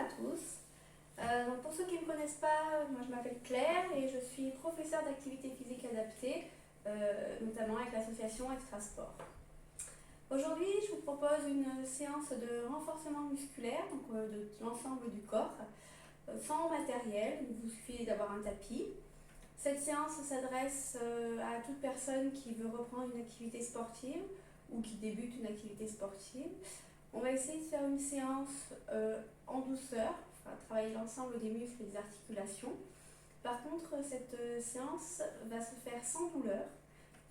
à tous. Donc pour ceux qui ne me connaissent pas, moi je m'appelle Claire et je suis professeure d'activité physique adaptée, notamment avec l'association Extrasport. Aujourd'hui, je vous propose une séance de renforcement musculaire, donc de l'ensemble du corps, sans matériel. Il vous suffit d'avoir un tapis. Cette séance s'adresse à toute personne qui veut reprendre une activité sportive ou qui débute une activité sportive. On va essayer de faire une séance en douceur, enfin, travailler l'ensemble des muscles et des articulations. Par contre, cette séance va se faire sans douleur.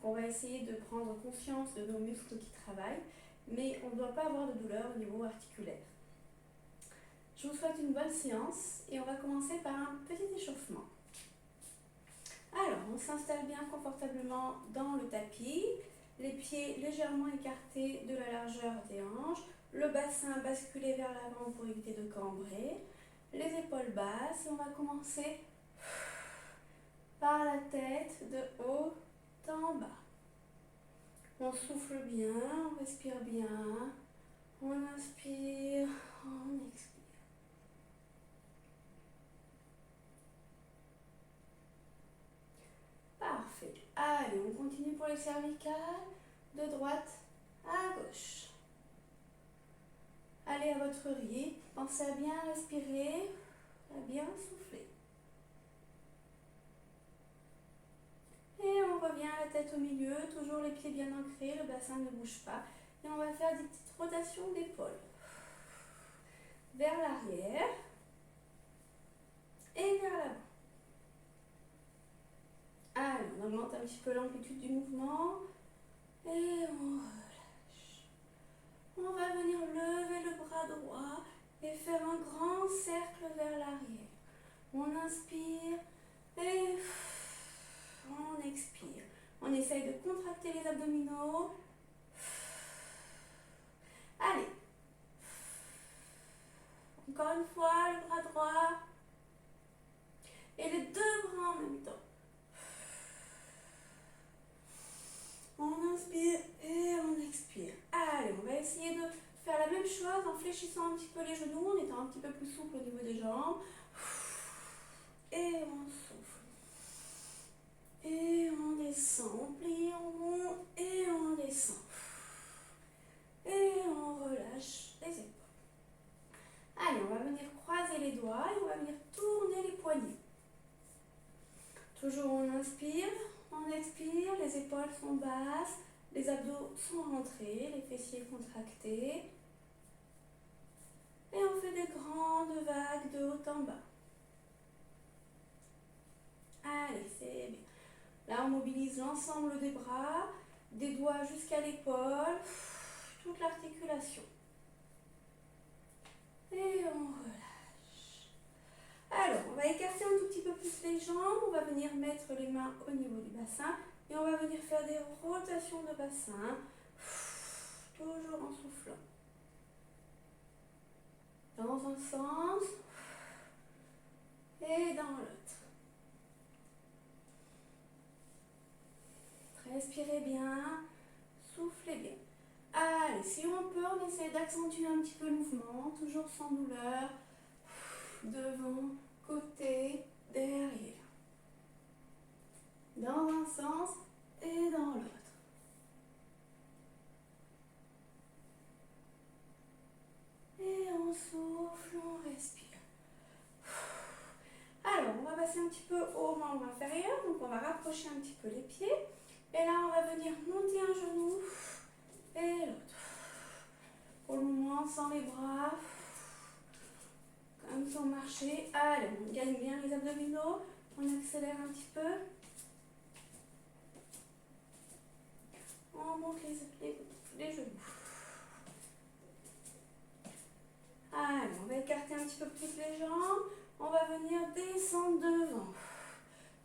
On va essayer de prendre conscience de nos muscles qui travaillent, mais on ne doit pas avoir de douleur au niveau articulaire. Je vous souhaite une bonne séance et on va commencer par un petit échauffement. Alors, on s'installe bien confortablement dans le tapis, les pieds légèrement écartés de la largeur des hanches, le bassin basculé vers l'avant pour éviter de cambrer, les épaules basses et on va commencer par la tête de haut en bas. On souffle bien, on respire bien, on inspire, on expire. Parfait. Allez, on continue pour les cervicales, de droite à gauche. Allez à votre rythme, pensez à bien respirer, à bien souffler. Et on revient à la tête au milieu, toujours les pieds bien ancrés, le bassin ne bouge pas. Et on va faire des petites rotations d'épaule. Vers l'arrière et vers l'avant. Allez, on augmente un petit peu l'amplitude du mouvement et on relâche. On va venir lever le bras droit et faire un grand cercle vers l'arrière. On inspire et on expire. On essaye de contracter les abdominaux. Allez. Encore une fois, le bras droit. Et les deux bras en même temps. On inspire et on expire. Allez, on va essayer de faire la même chose en fléchissant un petit peu les genoux, en étant un petit peu plus souple au niveau des jambes. Et on souffle. Et on descend, on plie, on monte et on descend. Et on relâche les épaules. Allez, on va venir croiser les doigts et on va venir tourner les poignets. Toujours on inspire, on expire, les épaules sont basses, les abdos sont rentrés, les fessiers contractés. Et on fait des grandes vagues de haut en bas. Allez, c'est bien. Là, on mobilise l'ensemble des bras, des doigts jusqu'à l'épaule, toute l'articulation. Et on relâche. Alors, on va écarter un tout petit peu plus les jambes, on va venir mettre les mains au niveau du bassin et on va venir faire des rotations de bassin, toujours en soufflant. Dans un sens et dans l'autre. Respirez bien, soufflez bien. Allez, si on peut, on essaie d'accentuer un petit peu le mouvement, toujours sans douleur. Devant, côté, derrière. Dans un sens et dans l'autre. Et on souffle, on respire. Alors, on va passer un petit peu au membre inférieur, donc on va rapprocher un petit peu les pieds. Et là, on va venir monter un genou et l'autre. Pour le moment, sans les bras, comme si on marchait. Allez, on gagne bien les abdominaux, on accélère un petit peu. On monte les genoux. Allez, on va écarter un petit peu plus les jambes. On va venir descendre devant.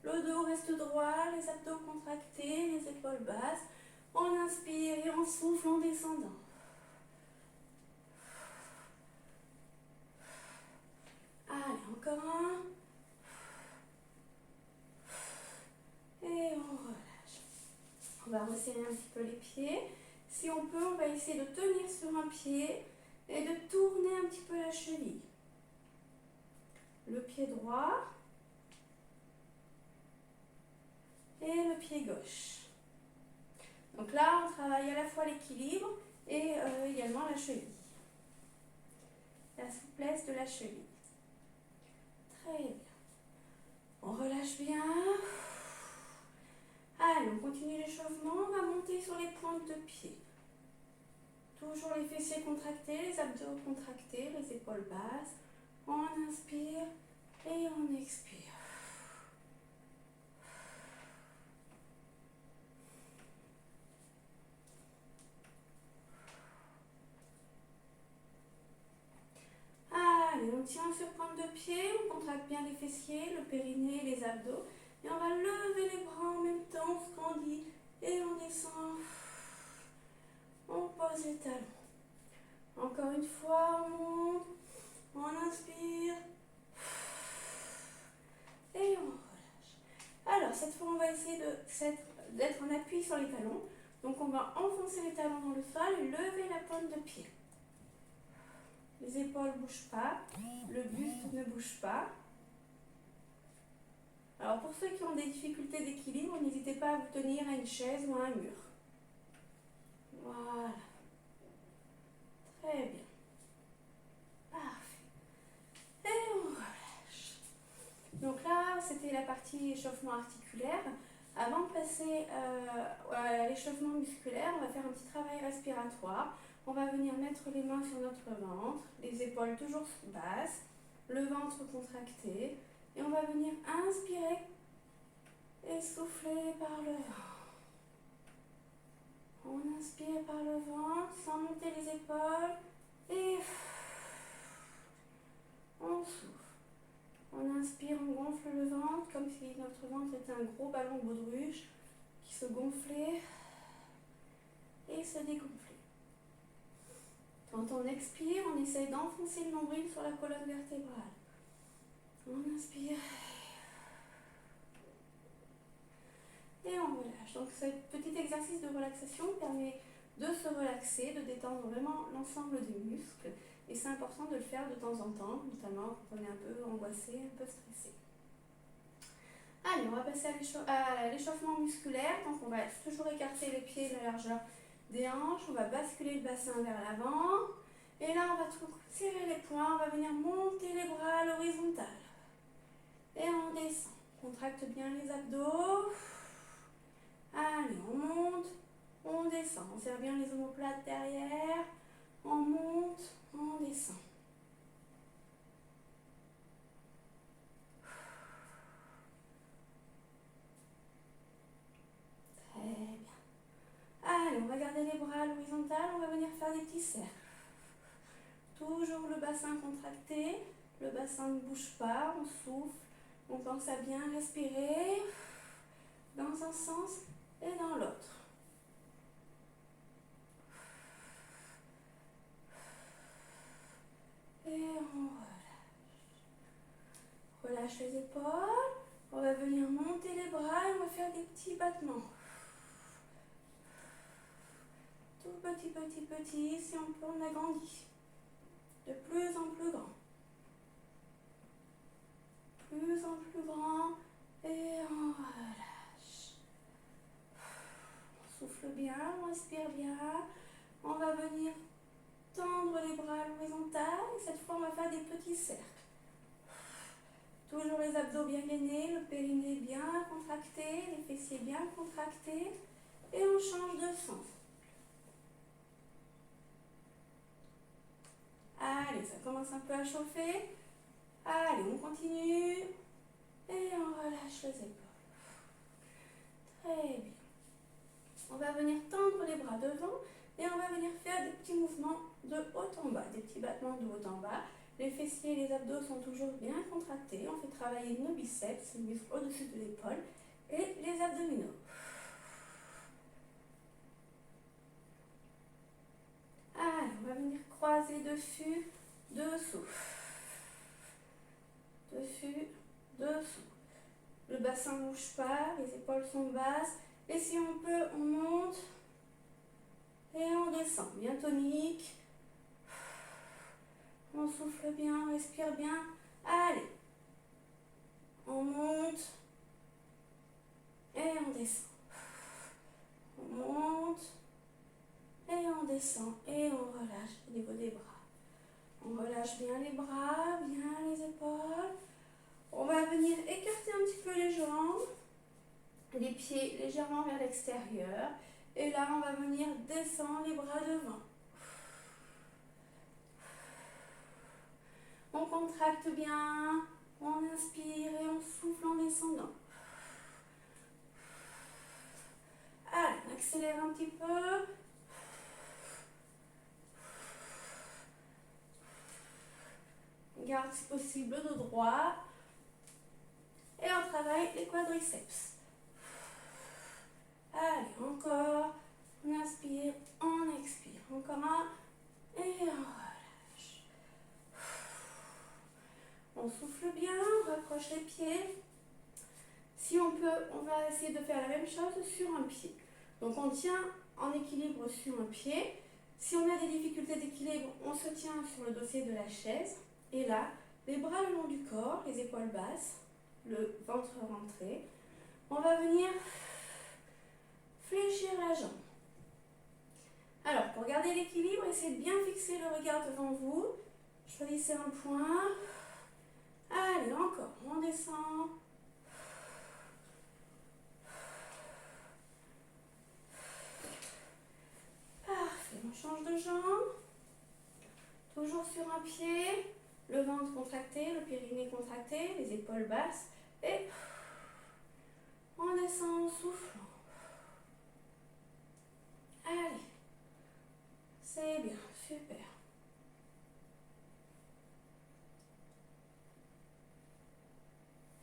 Le dos reste droit, les abdos contractés, les épaules basses. On inspire et on souffle en descendant. Allez, encore un. Et on relâche. On va resserrer un petit peu les pieds. Si on peut, on va essayer de tenir sur un pied et de tourner un petit peu la cheville. le pied droit et le pied gauche. Donc là, on travaille à la fois l'équilibre et également la cheville. La souplesse de la cheville. Très bien. On relâche bien. Allez, on continue l'échauffement. On va monter sur les pointes de pied. Toujours les fessiers contractés, les abdos contractés, les épaules basses. On inspire et on expire. Allez, on tient sur pointe de pied, on contracte bien les fessiers, le périnée, les abdos. Et on va lever les bras en même temps, on se grandit et on descend. On pose les talons. Encore une fois, on monte, on inspire et on relâche. Alors, cette fois, on va essayer d'être en appui sur les talons. Donc, on va enfoncer les talons dans le sol et lever la pointe de pied. Les épaules ne bougent pas, le buste ne bouge pas. Alors, pour ceux qui ont des difficultés d'équilibre, n'hésitez pas à vous tenir à une chaise ou à un mur. Voilà. Très bien. Parfait. Et on relâche. Donc là, c'était la partie échauffement articulaire. Avant de passer à l'échauffement musculaire, on va faire un petit travail respiratoire. On va venir mettre les mains sur notre ventre, les épaules toujours basses, le ventre contracté. Et on va venir inspirer et souffler par le ventre. On inspire par le ventre sans monter les épaules et on souffle. On inspire, on gonfle le ventre comme si notre ventre était un gros ballon baudruche qui se gonflait et se dégonflait. Quand on expire, on essaye d'enfoncer le nombril sur la colonne vertébrale. On inspire et on relâche. Donc ce petit exercice de relaxation permet de se relaxer, de détendre vraiment l'ensemble des muscles. Et c'est important de le faire de temps en temps, notamment quand on est un peu angoissé, un peu stressé. Allez, on va passer à l'échauffement musculaire. Donc on va toujours écarter les pieds de la largeur des hanches. On va basculer le bassin vers l'avant. Et là, on va serrer les poings. On va venir monter les bras à l'horizontale. Et on descend. Contracte bien les abdos. Allez, on monte, on descend. On serre bien les omoplates derrière. On monte, on descend. Très bien. Allez, on va garder les bras à l'horizontale. On va venir faire des petits cercles. Toujours le bassin contracté. Le bassin ne bouge pas. On souffle. On pense à bien respirer dans un sens et dans l'autre. Et on relâche. Relâche les épaules. On va venir monter les bras et on va faire des petits battements. Tout petit, petit, petit. Si on peut, on agrandit. De plus en plus grand. Plus en plus grand. Et on relâche. On souffle bien, on respire bien. On va venir tendre les bras à l'horizontale. Et cette fois, on va faire des petits cercles. Toujours les abdos bien gainés, le périnée bien contracté, les fessiers bien contractés. Et on change de sens. Allez, ça commence un peu à chauffer. Allez, on continue. Et on relâche les épaules. Très bien. On va venir tendre les bras devant et on va venir faire des petits mouvements de haut en bas, des petits battements de haut en bas. Les fessiers et les abdos sont toujours bien contractés. On fait travailler nos biceps, les muscles au-dessus de l'épaule et les abdominaux. Allez, on va venir croiser dessus, dessous. Dessus, dessous. Le bassin ne bouge pas, les épaules sont basses. Et si on peut, on monte et on descend. Bien tonique. On souffle bien, on respire bien. Allez, On monte et on descend. On monte et on descend et on relâche au niveau des bras. On relâche bien les bras, bien les épaules. On va venir écarter un petit peu les jambes, les pieds légèrement vers l'extérieur. Et là, on va venir descendre les bras devant. On contracte bien, on inspire et on souffle en descendant. Allez, on accélère un petit peu. On garde si possible le dos droit. Et on travaille les quadriceps. Allez, encore. On inspire, on expire. Encore un. Et on relâche. On souffle bien, on rapproche les pieds. Si on peut, on va essayer de faire la même chose sur un pied. Donc on tient en équilibre sur un pied. Si on a des difficultés d'équilibre, on se tient sur le dossier de la chaise. Et là, les bras le long du corps, les épaules basses, le ventre rentré. On va venir fléchir la jambe. Alors, pour garder l'équilibre, essayez de bien fixer le regard devant vous. Choisissez un point. Allez, encore. On descend. Parfait. On change de jambe. Toujours sur un pied. Le ventre contracté, le périnée contracté, les épaules basses. Et on descend en soufflant. Allez. C'est bien. Super.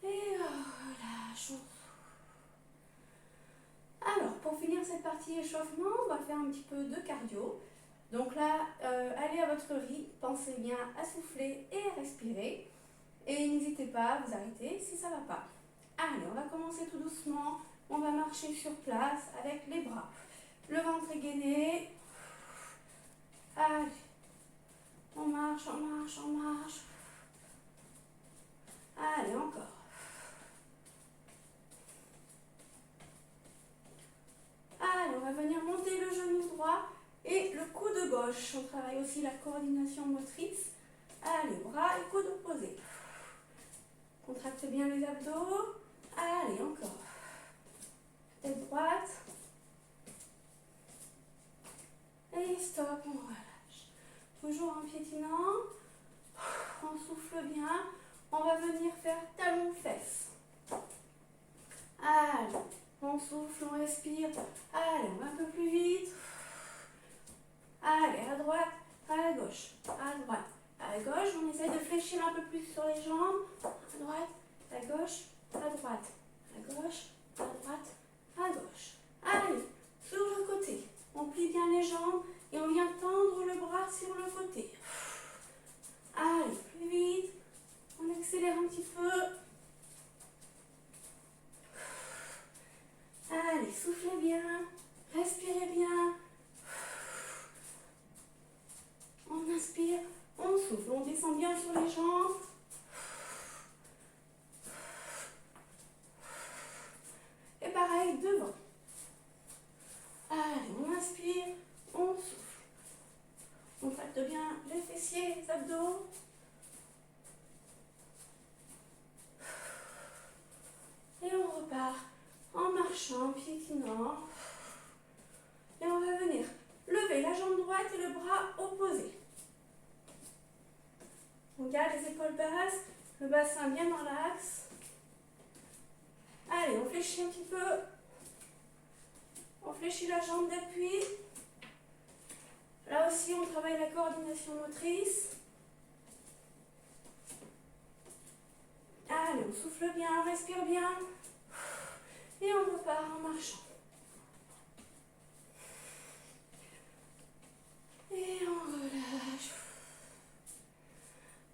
Et relâche. Alors, pour finir cette partie échauffement, on va faire un petit peu de cardio. Donc là, allez à votre rythme, pensez bien à souffler et à respirer. Et n'hésitez pas à vous arrêter si ça ne va pas. Allez, on va commencer tout doucement. On va marcher sur place avec les bras. Le ventre est gainé. Allez, on marche, on marche, on marche. Allez, encore. Allez, on va venir monter le genou droit et le coude gauche. On travaille aussi la coordination motrice. Allez, bras et coude opposés. Contractez bien les abdos. Allez, encore. Tête droite. Et stop, on relâche. Toujours en piétinant. On souffle bien. On va venir faire talon-fesse. Allez, on souffle, on respire. Allez, on va un peu plus vite. Allez, à droite, à gauche, à droite, à gauche. On essaie de fléchir un peu plus sur les jambes. À droite, à gauche, à droite, à gauche, à droite, à gauche. Allez, sur le côté. On plie bien les jambes et on vient tendre le bras sur le côté. Allez, plus vite. On accélère un petit peu. Allez, soufflez bien. Respirez bien. On inspire, on souffle. On descend bien sur les jambes. Et pareil, devant. Allez, on inspire, on souffle. On contracte bien les fessiers, les abdos. Et on repart en marchant, en piétinant. Et on va venir lever la jambe droite et le bras opposé. On garde les épaules basses, le bassin bien dans l'axe. Allez, on fléchit un petit peu. On fléchit la jambe d'appui. Là aussi, on travaille la coordination motrice. Allez, on souffle bien, on respire bien. Et on repart en marchant. Et on relâche.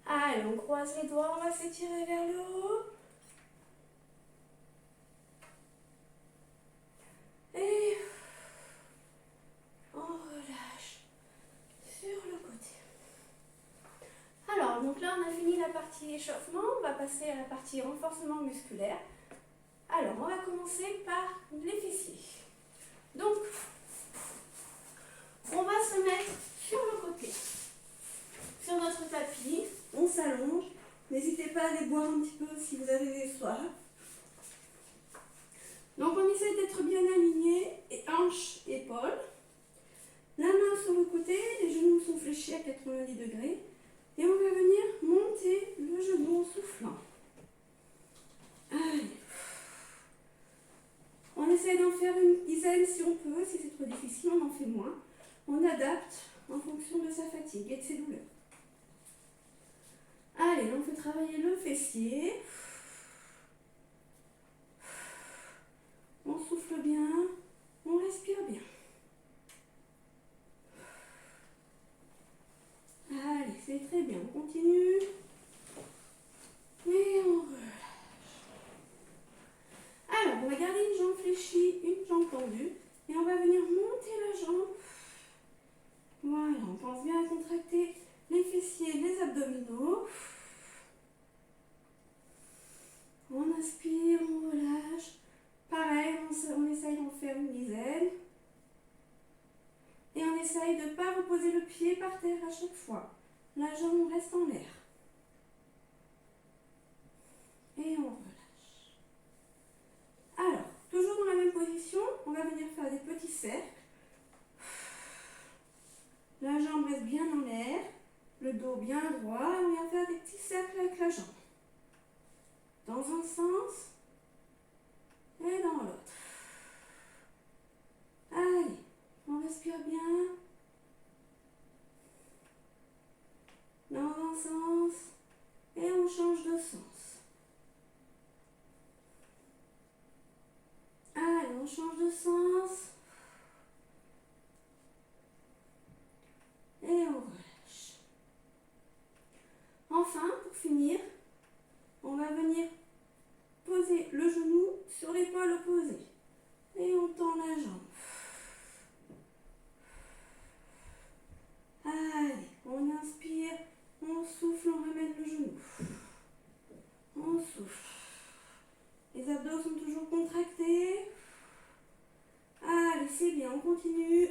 Allez, on croise les doigts, on va s'étirer vers le haut. Et on relâche sur le côté. Alors, donc là, on a fini la partie partie échauffement, on va passer à la partie renforcement musculaire. Alors, on va commencer par les fessiers. Donc, on va se mettre sur le côté, sur notre tapis, on s'allonge. N'hésitez pas à aller boire un petit peu si vous avez des soifs. Donc, on essaie d'être bien aligné, et hanches, épaules. La main sur le côté, les genoux sont fléchis à 90 degrés. Et on va venir monter le genou en soufflant. Allez. On essaie d'en faire une dizaine si on peut. Si c'est trop difficile, on en fait moins. On adapte en fonction de sa fatigue et de ses douleurs. Allez, on fait travailler le fessier. On souffle bien, on respire bien. Allez, c'est très bien, on continue. Et on relâche. Alors, on va garder une jambe fléchie, une jambe tendue. Et on va venir monter la jambe. Voilà, on pense bien à contracter les fessiers, les abdominaux. On inspire, on relâche. Pareil, on essaye d'en faire une dizaine. Et on essaye de ne pas reposer le pied par terre à chaque fois. La jambe reste en l'air. Et on relâche. Alors, toujours dans la même position, on va venir faire des petits cercles. La jambe reste bien en l'air, le dos bien droit. On vient faire des petits cercles avec la jambe. Dans un sens et dans l'autre. Allez, on respire bien. Dans un sens et on change de sens. Allez, on change de sens. Et on relâche. Enfin, pour finir, on va venir poser le genou sur l'épaule opposée. Et on tend la jambe. Allez, on inspire, on souffle, on ramène le genou. On souffle. Les abdos sont toujours contractés. Allez, c'est bien, on continue.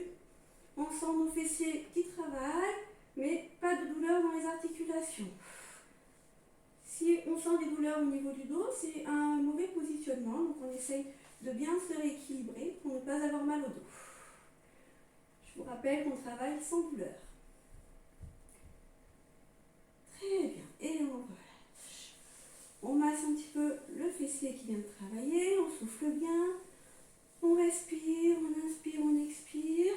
On sent nos fessiers qui travaillent, mais pas de douleur dans les articulations. Si on sent des douleurs au niveau du dos, c'est un mauvais positionnement, donc on essaye de bien se rééquilibrer pour ne pas avoir mal au dos. Je vous rappelle qu'on travaille sans douleur. Très bien, et on relâche. On masse un petit peu le fessier qui vient de travailler, on souffle bien, on respire, on inspire, on expire.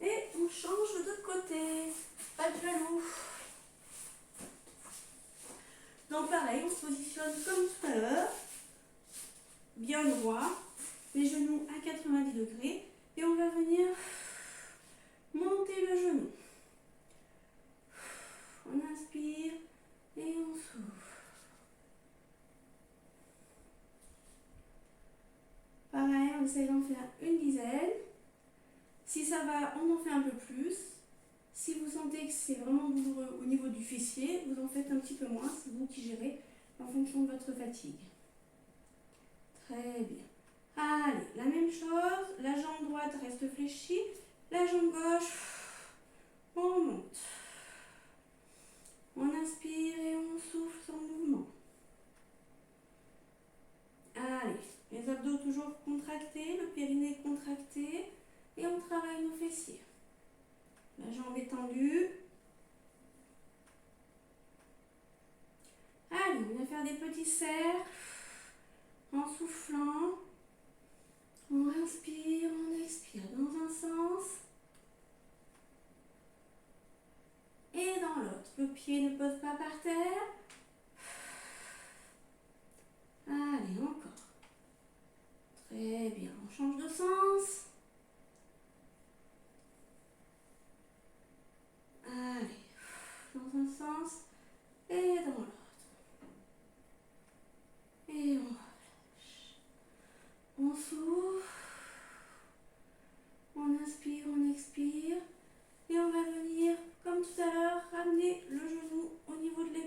Et on change de côté, pas de genou. Donc pareil, on se positionne comme tout à l'heure, bien droit, les genoux à 90 degrés, et on va venir monter le genou. On inspire et on souffle. Pareil, on essaie d'en faire une dizaine. Si ça va, on en fait un peu plus. Si vous sentez que c'est vraiment douloureux au niveau du fessier, vous en faites un petit peu moins, c'est vous qui gérez en fonction de votre fatigue. Très bien. Allez, la même chose, la jambe droite reste fléchie, la jambe gauche, on monte. On inspire et on souffle sans mouvement. Allez, les abdos toujours contractés, le périnée contracté, et on travaille nos fessiers. La jambe est tendue. Allez, on va faire des petits cercles en soufflant. On inspire, on expire dans un sens et dans l'autre. Le pied ne pose pas par terre. Allez, encore. Très bien, on change de sens. Allez, dans un sens et dans l'autre. Et on relâche. On souffle. On inspire, on expire. Et on va venir, comme tout à l'heure, ramener le genou au niveau de l'épaule.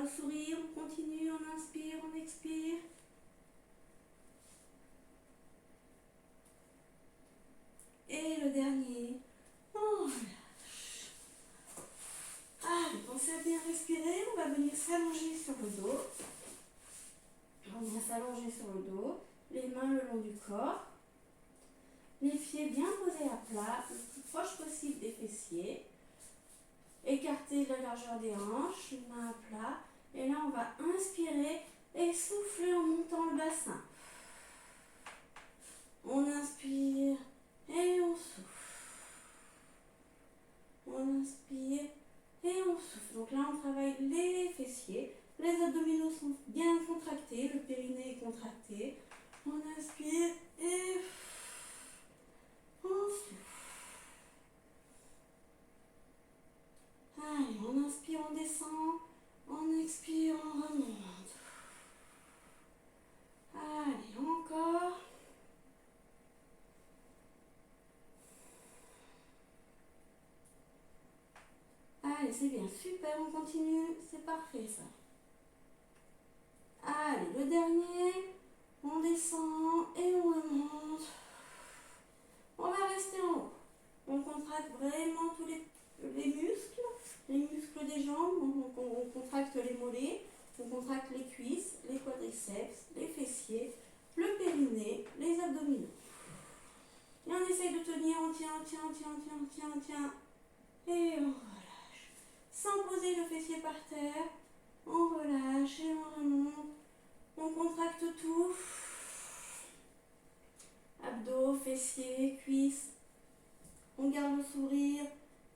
le sourire, on continue, on inspire, on expire. Et le dernier, on relâche. Allez, pensez à bien respirer, on va venir s'allonger sur le dos. On vient s'allonger sur le dos, les mains le long du corps. Les pieds bien posés à plat, le plus proche possible des fessiers. Écartez la largeur des hanches, les mains à plat. Et là, on va inspirer et souffler en montant le bassin. On inspire et on souffle. On inspire et on souffle. Donc là, on travaille les fessiers. Les abdominaux sont bien contractés, le périnée est contracté. On inspire et on souffle. Allez, on inspire, on descend. On expire, on remonte. Allez, encore. Allez, c'est bien, super, on continue, c'est parfait ça. Allez, le dernier, on descend et on remonte. On va rester en haut. On contracte vraiment tous les muscles des jambes, on contracte les mollets, on contracte les cuisses, les quadriceps, les fessiers, le périnée, les abdominaux. Et on essaye de tenir, on tient. Et on relâche. Sans poser le fessier par terre, on relâche et on remonte. On contracte tout. Abdos, fessiers, cuisses. On garde le sourire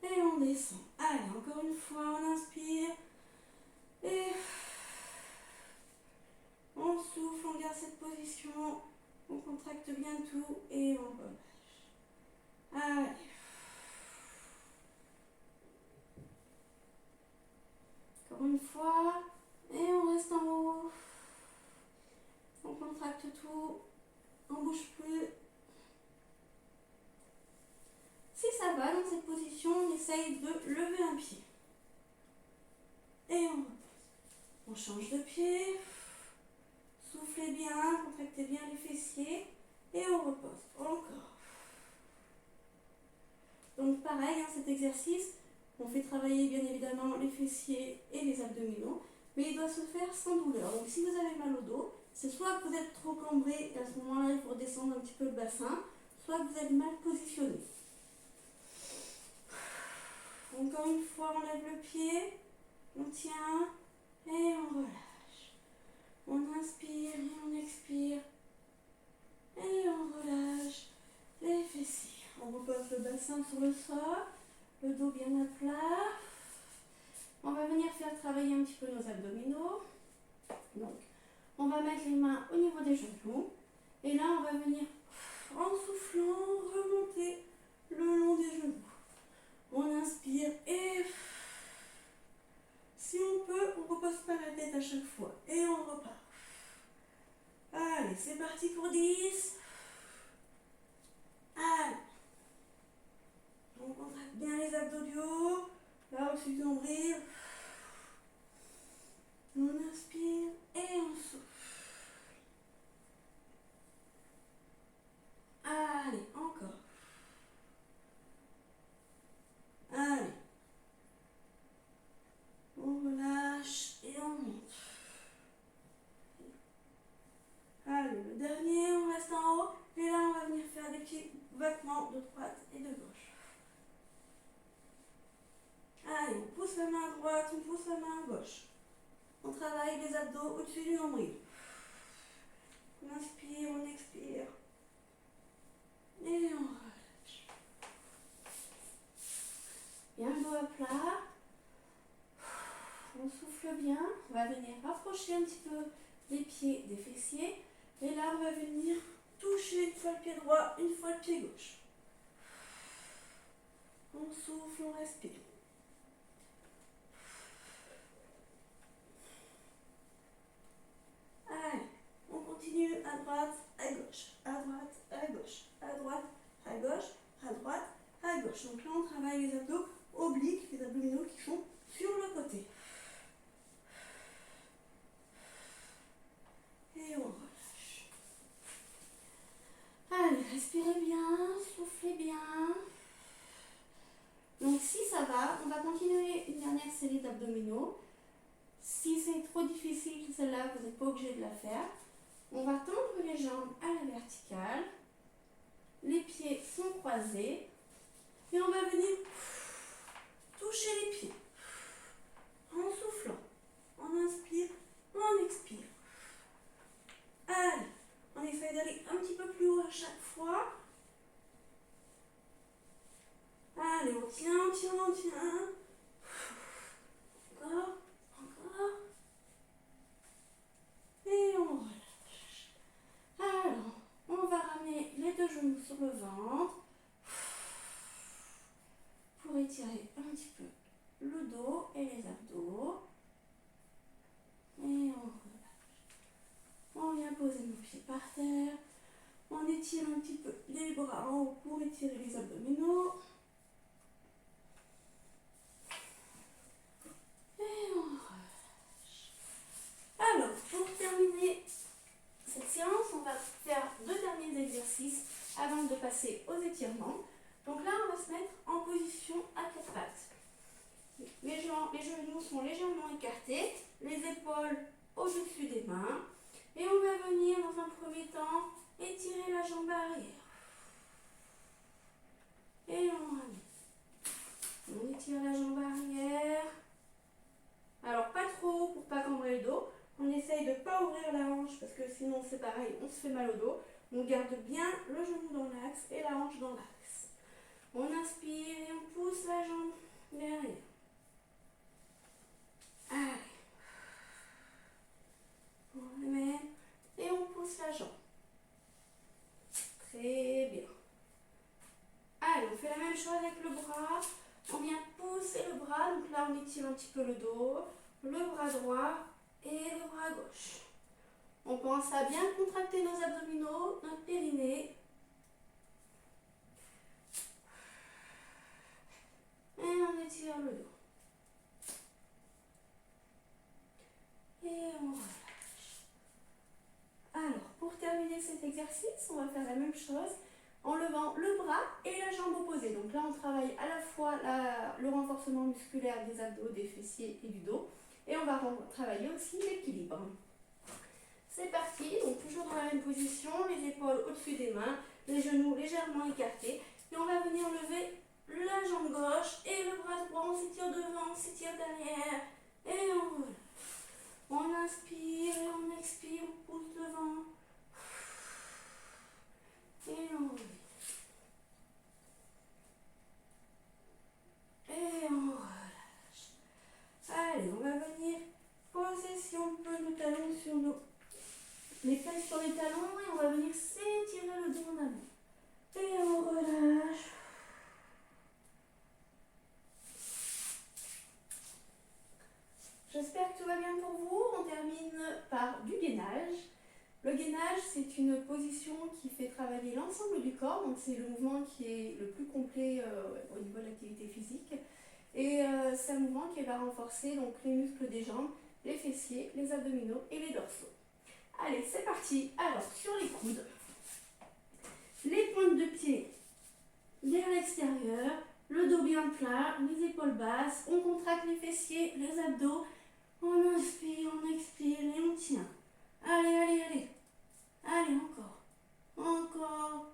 et on descend. Allez, encore une fois, on inspire. Et on souffle, on garde cette position. On contracte bien tout et on relâche. Allez. Encore une fois. Et on reste en haut. On contracte tout. On ne bouge plus. Si ça va dans cette position, on essaye de lever un pied. Et on repose. On change de pied. Soufflez bien, contractez bien les fessiers. Et on repose. Encore. Donc pareil, cet exercice, on fait travailler bien évidemment les fessiers et les abdominaux. Mais il doit se faire sans douleur. Donc si vous avez mal au dos, c'est soit que vous êtes trop cambré et à ce moment-là, il faut redescendre un petit peu le bassin, soit que vous êtes mal positionné. Encore une fois, on lève le pied, on tient et on relâche. On inspire et on expire et on relâche les fessiers. On repose le bassin sur le sol, le dos bien à plat. On va venir faire travailler un petit peu nos abdominaux. Donc, on va mettre les mains au niveau des genoux. Et là, on va venir, en soufflant, remonter le long des genoux. On inspire et si on peut, on repose pas la tête à chaque fois. Et on repart. Allez, c'est parti pour 10. Allez. On contracte bien les abdos du haut. Là au-dessus du nombril. On inspire et on souffle. Allez, encore. Allez. On relâche et on monte. Allez, le dernier, on reste en haut. Et là, on va venir faire des petits battements de droite et de gauche. Allez, on pousse la main à droite, on pousse la main à gauche. On travaille les abdos au-dessus du nombril. On inspire, on expire. Et on relâche. Bien le dos à plat. On souffle bien. On va venir rapprocher un petit peu les pieds des fessiers. Et là, on va venir toucher une fois le pied droit, une fois le pied gauche. On souffle, on respire. Allez, on continue à droite, à gauche, à droite, à gauche, à droite, à gauche, à droite, à gauche. Donc là, on travaille les abdos obliques, les abdominaux qui sont sur le côté. abdominaux. Si c'est trop difficile celle-là, vous n'êtes pas obligé de la faire. On va tendre les jambes à la verticale. Les pieds sont croisés. Et on va venir toucher les pieds. En soufflant. On inspire, on expire. Allez, on essaie d'aller un petit peu plus haut à chaque fois. Allez, on tient, on tient, on tient. Encore, encore. Et on relâche. Alors, on va ramener les deux genoux sur le ventre pour étirer un petit peu le dos et les abdos. Et on relâche. On vient poser nos pieds par terre. On étire un petit peu les bras en haut pour étirer les abdominaux. Et on relâche. Alors, pour terminer cette séance, on va faire 2 derniers exercices avant de passer aux étirements. Donc là, on va se mettre en position à 4 pattes. Les genoux sont légèrement écartés, les épaules au-dessus des mains. Et on va venir dans un premier temps étirer la jambe arrière. Et on ramène. On étire la jambe arrière. Alors pas trop pour pas cambrer le dos. On essaye de ne pas ouvrir la hanche parce que sinon c'est pareil, on se fait mal au dos. On garde bien le genou dans l'axe et la hanche dans l'axe. On inspire et on pousse la jambe derrière. Allez. On ramène et on pousse la jambe. Très bien. Allez, on fait la même chose avec le bras. On vient pousser le bras. Donc là, on étire un petit peu le dos, le bras droit et le bras gauche. On pense à bien contracter nos abdominaux, notre périnée. Et on étire le dos. Et on relâche. Alors, pour terminer cet exercice, on va faire la même chose en levant le bras et la jambe opposée. Donc là, on travaille à la fois le renforcement musculaire des abdos, des fessiers et du dos. Et on va travailler aussi l'équilibre. C'est parti, donc toujours dans la même position, les épaules au-dessus des mains, les genoux légèrement écartés. Et on va venir lever la jambe gauche et le bras droit. On s'étire devant, on s'étire derrière. Et on relâche. On inspire et on expire, on pousse devant. Et on relâche. Et on relâche. Allez, on va venir poser si on peut nos talons sur les fesses sur les talons et on va venir s'étirer le dos en avant. Et on relâche. J'espère que tout va bien pour vous. On termine par du gainage. Le gainage, c'est une position qui fait travailler l'ensemble du corps. Donc c'est le mouvement qui est le plus complet au niveau de l'activité physique. Et c'est un mouvement qui va renforcer donc, les muscles des jambes, les fessiers, les abdominaux et les dorsaux. Allez, c'est parti. Alors, sur les coudes, les pointes de pied vers l'extérieur, le dos bien plat, les épaules basses, on contracte les fessiers, les abdos, on inspire, on expire et on tient. Allez, allez, allez. Allez, encore. Encore.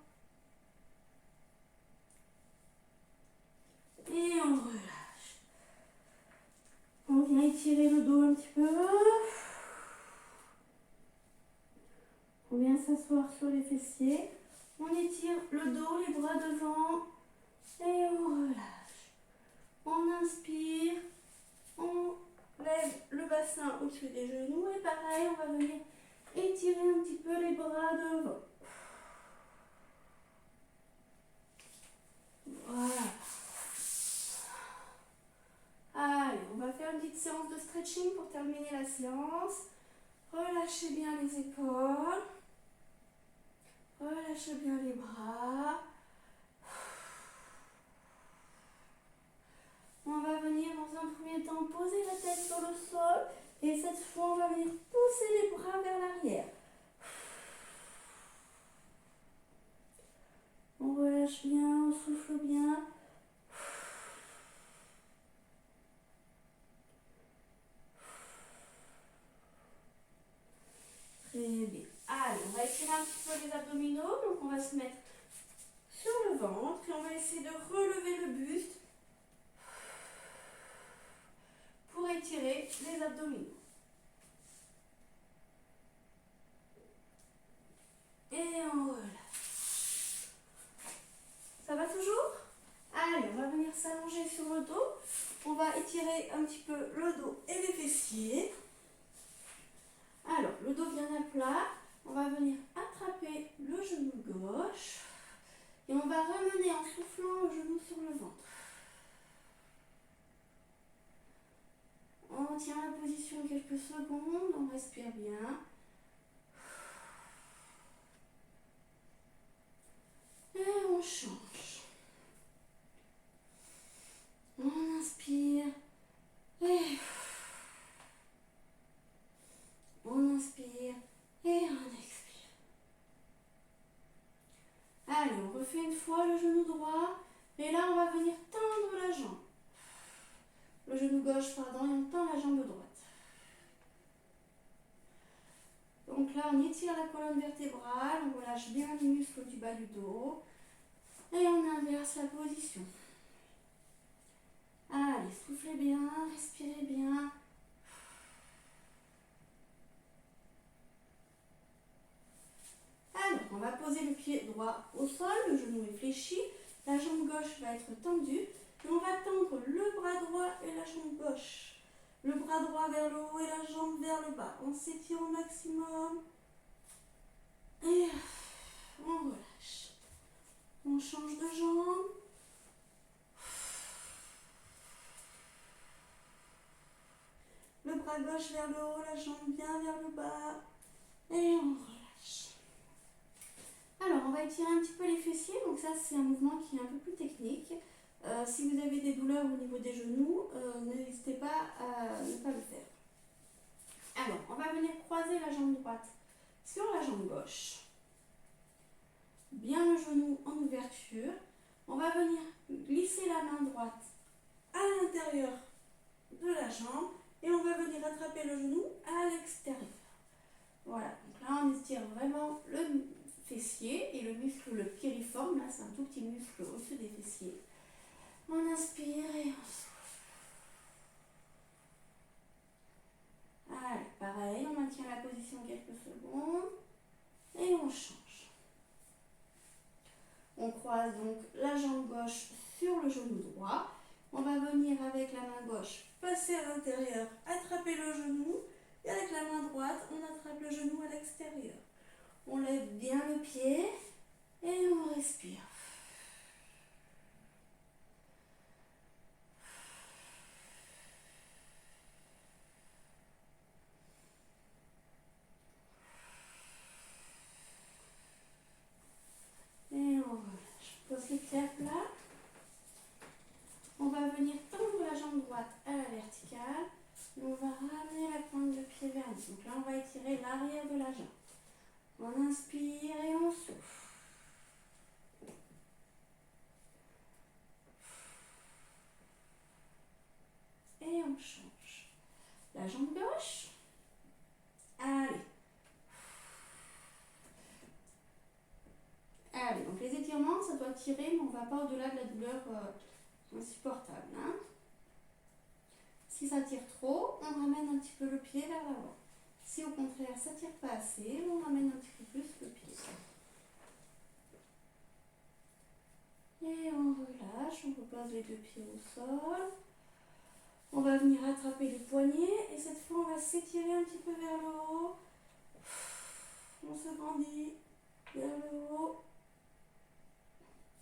Et on relâche. On vient étirer le dos un petit peu. On vient s'asseoir sur les fessiers. On étire le dos, les bras devant. Et on relâche. On inspire. On lève le bassin au-dessus des genoux. Et pareil, on va venir étirer un petit peu les bras devant. Voilà. Allez, on va faire une petite séance de stretching pour terminer la séance. Relâchez bien les épaules. Relâchez bien les bras. On va venir dans un premier temps poser la tête sur le sol. Et cette fois, on va venir pousser les bras vers l'arrière. On relâche bien, on souffle bien. un petit peu les abdominaux, donc on va se mettre sur le ventre et on va essayer de relever le buste pour étirer les abdominaux. Et on relâche. Ça va toujours? Allez, on va venir s'allonger sur le dos. On va étirer un petit peu le dos et les fessiers. Alors, le dos bien à plat. On va venir attraper le genou gauche. Et on va ramener en soufflant le genou sur le ventre. On tient la position quelques secondes, on respire bien. Et on change. On inspire. Et on inspire. Et on expire. Allez, on refait une fois le genou droit. Et là, on va venir tendre la jambe. Le genou gauche, pardon, et on tend la jambe droite. Donc là, on étire la colonne vertébrale, on relâche bien les muscles du bas du dos. Et on inverse la position. Allez, soufflez bien, respirez bien. Alors, on va poser le pied droit au sol, le genou est fléchi, la jambe gauche va être tendue. Et on va tendre le bras droit et la jambe gauche. Le bras droit vers le haut et la jambe vers le bas. On s'étire au maximum. Et on relâche. On change de jambe. Le bras gauche vers le haut, la jambe bien vers le bas. Et on relâche. Alors, on va étirer un petit peu les fessiers. Donc ça, c'est un mouvement qui est un peu plus technique. Si vous avez des douleurs au niveau des genoux, n'hésitez pas à ne pas le faire. Alors, on va venir croiser la jambe droite sur la jambe gauche. Bien le genou en ouverture. On va venir glisser la main droite à l'intérieur de la jambe et on va venir attraper le genou à l'extérieur. Voilà, donc là on étire vraiment le fessier et le muscle, le piriforme, là c'est un tout petit muscle au-dessus des fessiers. On inspire et on souffle. Allez, pareil, on maintient la position quelques secondes et on change. On croise donc la jambe gauche sur le genou droit. On va venir avec la main gauche passer à l'intérieur, attraper le genou et avec la main droite, on attrape le genou à l'extérieur. On lève bien le pied et on respire. Et on relâche. Pose les pieds à plat. On va venir tendre la jambe droite à la verticale. Et on va ramener la pointe de pied vers nous. Donc là, on va étirer l'arrière de la jambe. On inspire et on souffle. Et on change. La jambe gauche. Allez. Allez, donc les étirements, ça doit tirer, mais on ne va pas au-delà de la douleur insupportable. Hein. Si ça tire trop, on ramène un petit peu le pied vers l'avant. Si au contraire ça ne tire pas assez, on ramène un petit peu plus le pied. Et on relâche, on repose les deux pieds au sol. On va venir attraper les poignets et cette fois on va s'étirer un petit peu vers le haut. On se grandit vers le haut.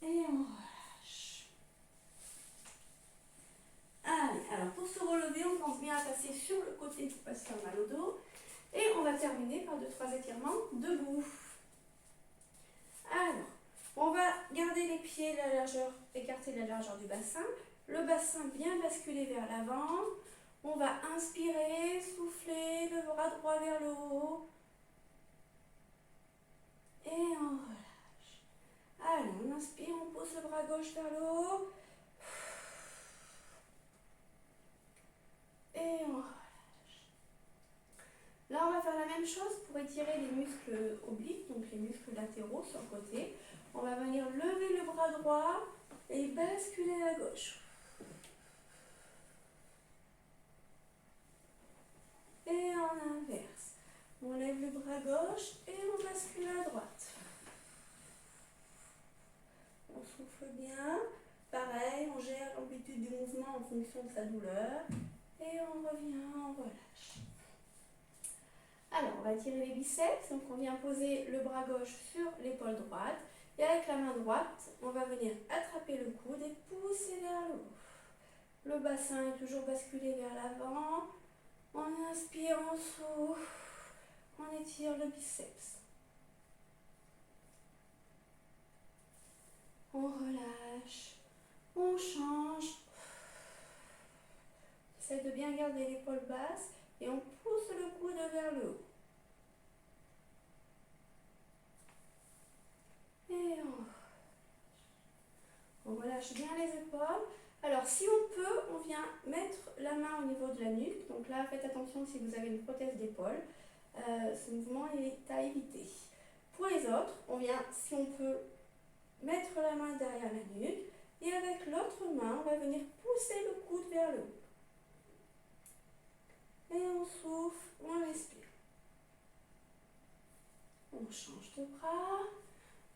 Et on relâche. Allez, alors pour se relever, on pense bien à passer sur le côté pour pas se faire mal au dos. Et on va terminer par 2-3 étirements debout. Alors, on va garder les pieds, la largeur, écarter la largeur du bassin. Le bassin bien basculé vers l'avant. On va inspirer, souffler, le bras droit vers le haut. Et on relâche. Allez, on inspire, on pose le bras gauche vers le haut. Et on relâche. Là, on va faire la même chose pour étirer étirer les muscles obliques, donc les muscles latéraux sur le côté. On va venir lever le bras droit et basculer à gauche. Et en inverse. On lève le bras gauche et on bascule à droite. On souffle bien. Pareil, on gère l'amplitude du mouvement en fonction de sa douleur. Et on revient, on relâche. Alors, on va tirer les biceps. Donc, on vient poser le bras gauche sur l'épaule droite. Et avec la main droite, on va venir attraper le coude et pousser vers le haut. Le bassin est toujours basculé vers l'avant. On inspire, on souffle. On étire le biceps. On relâche. On change. On essaie de bien garder l'épaule basse et on pousse le coude vers le haut. Et on relâche bien les épaules. Alors, si on peut, on vient mettre la main au niveau de la nuque. Donc là, faites attention si vous avez une prothèse d'épaule. Ce mouvement est à éviter. Pour les autres, on vient, si on peut, mettre la main derrière la nuque. Et avec l'autre main, on va venir pousser le coude vers le haut. Et on souffle, on respire. On change de bras.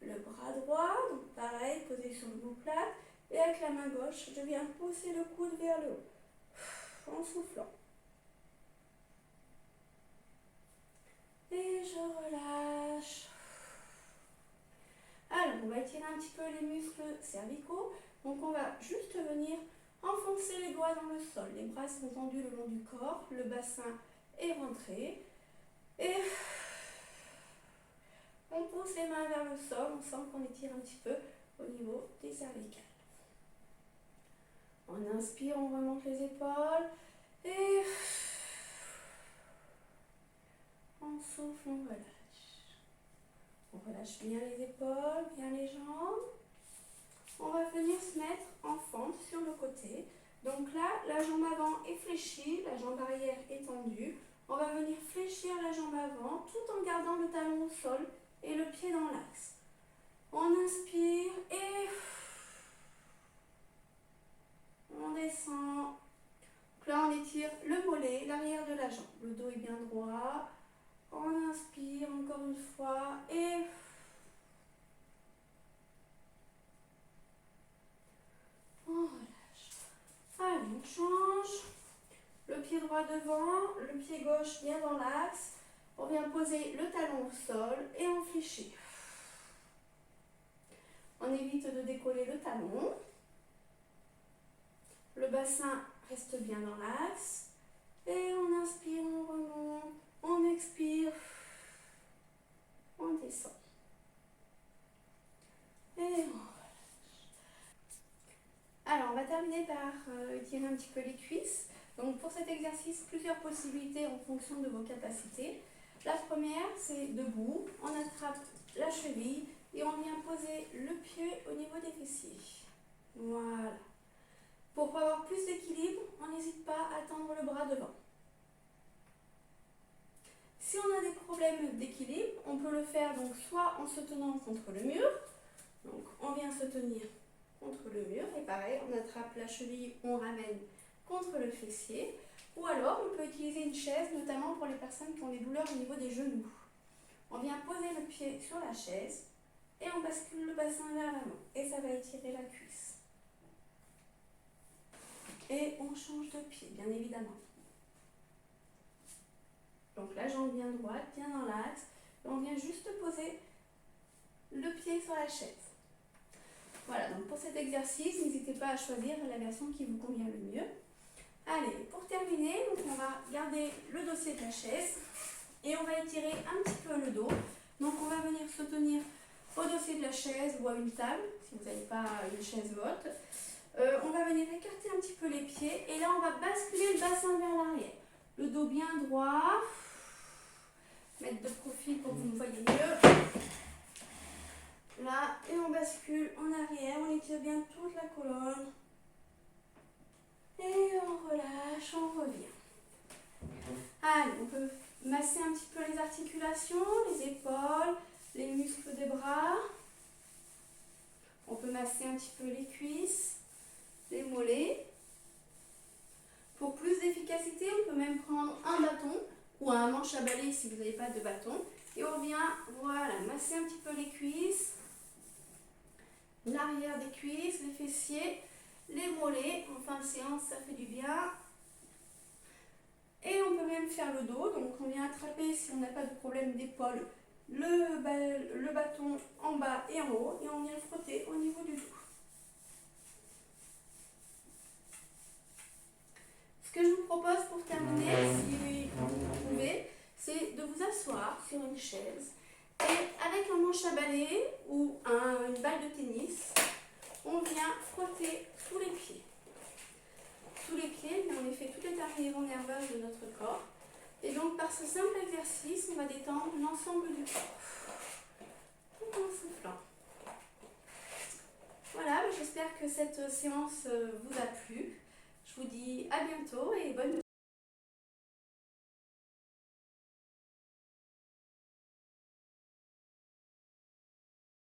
Le bras droit, donc pareil, posé sur l'omoplate. Et avec la main gauche, je viens pousser le coude vers le haut, en soufflant. Et je relâche. Alors, on va étirer un petit peu les muscles cervicaux. Donc, on va juste venir enfoncer les doigts dans le sol. Les bras sont tendus le long du corps. Le bassin est rentré. Et on pousse les mains vers le sol. On sent qu'on étire un petit peu au niveau des cervicales. On inspire, on remonte les épaules. Et on souffle, on relâche. On relâche bien les épaules, bien les jambes. On va venir se mettre en fente sur le côté. Donc là, la jambe avant est fléchie, la jambe arrière est tendue. On va venir fléchir la jambe avant tout en gardant le talon au sol et le pied dans l'axe. On inspire et on descend. Donc là, on étire le mollet, l'arrière de la jambe. Le dos est bien droit. On inspire encore une fois et on relâche. Allez, on change. Le pied droit devant, le pied gauche bien dans l'axe. On vient poser le talon au sol et on fléchit. On évite de décoller le talon. Le bassin reste bien dans l'axe. Et on inspire, on remonte. On expire. On descend. Et on relâche. Alors, on va terminer par étirer un petit peu les cuisses. Donc, pour cet exercice, plusieurs possibilités en fonction de vos capacités. La première, c'est debout. On attrape la cheville et on vient poser le pied au niveau des fessiers. Voilà. Pour avoir plus d'équilibre, on n'hésite pas à tendre le bras devant. Si on a des problèmes d'équilibre, on peut le faire donc soit en se tenant contre le mur. Donc, on vient se tenir contre le mur et pareil, on attrape la cheville, on ramène contre le fessier. Ou alors, on peut utiliser une chaise, notamment pour les personnes qui ont des douleurs au niveau des genoux. On vient poser le pied sur la chaise et on bascule le bassin vers l'avant. Et ça va étirer la cuisse. Et on change de pied, bien évidemment. Donc la jambe bien droite, bien dans l'axe. Et on vient juste poser le pied sur la chaise. Voilà, donc pour cet exercice, n'hésitez pas à choisir la version qui vous convient le mieux. Allez, pour terminer, donc on va garder le dossier de la chaise et on va étirer un petit peu le dos. Donc on va venir se tenir au dossier de la chaise ou à une table, si vous n'avez pas une chaise haute. On va venir écarter un petit peu les pieds et là on va basculer le bassin vers l'arrière. Le dos bien droit. Mettre de profil pour que vous me voyez mieux. Là, et on bascule en arrière, on étire bien toute la colonne. Et on relâche, on revient. Allez, on peut masser un petit peu les articulations, les épaules, les muscles des bras. On peut masser un petit peu les cuisses, les mollets. Pour plus d'efficacité, on peut même prendre un bâton ou un manche à balai si vous n'avez pas de bâton. Et on vient, voilà, masser un petit peu les cuisses, l'arrière des cuisses, les fessiers, les mollets. En fin de séance, ça fait du bien. Et on peut même faire le dos. Donc on vient attraper, si on n'a pas de problème d'épaule, le bâton en bas et en haut. Et on vient frotter au niveau du dos. Ce que je vous propose pour terminer, si vous pouvez, c'est de vous asseoir sur une chaise et avec un manche à balai ou une balle de tennis, on vient frotter sous les pieds. Sous les pieds, on effet toutes les terminaisons nerveuses de notre corps. Et donc par ce simple exercice, on va détendre l'ensemble du corps. Tout en soufflant. Voilà, j'espère que cette séance vous a plu. Je vous dis à bientôt et bonne